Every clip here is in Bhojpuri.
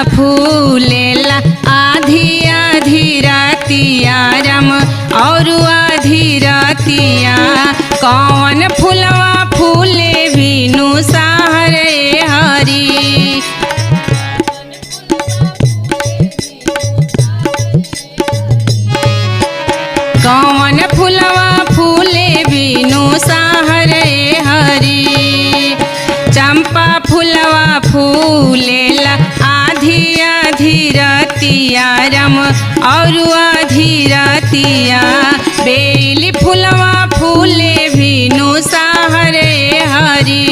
फूलेला आधी आधी रातिया राम और आधी रातिया कौन फूलवा फूले भीनु सहरे हरी। कौन फूलवा फूले बिनु सहरे हरी। चंपा फूलवा फूलेला आधी आधी रतिया रम और आधी रतिया बेली फूलवा फूले बिनु सहरे हरी।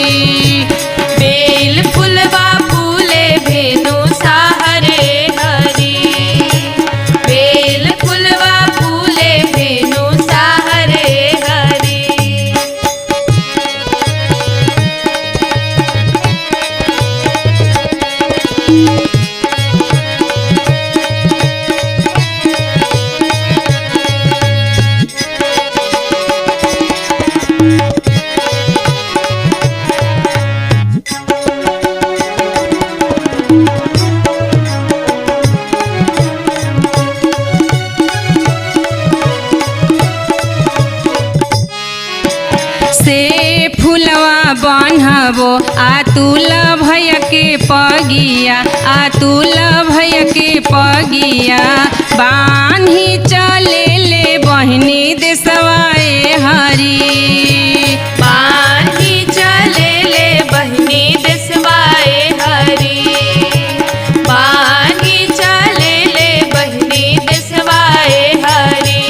बेल फुलवा फूले भेनु सहरे हरी। बेल फुलवा फूले भेनु सहरे हरी। से फूलवा बान्हबो आतुल भैया के पगिया आतुल भैया के पगिया बान्ही चले ले बहिनी देशवाए हरी। बान्ही चले ले बहिनी देशवाए हरी। बान्ही चले ले बहिनी देशवाए हरी।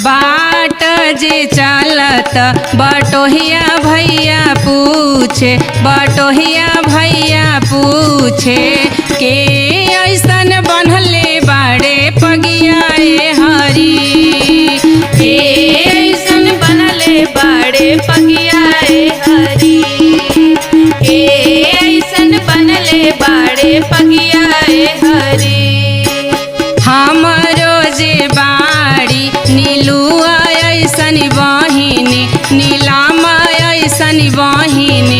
बाट जे चलत बटोहिया भैया पूछे बटोहिया भैया पूछे के ऐसन बनले बाड़े पगिया हरी। के ऐसन बनले बाड़े पगियाए हरी। के ऐसन बनले बाड़े पगियाए हरी। हमरो जे बाड़ी नीलुआ ऐसन बहिनी नीलामा ऐसन बहिनी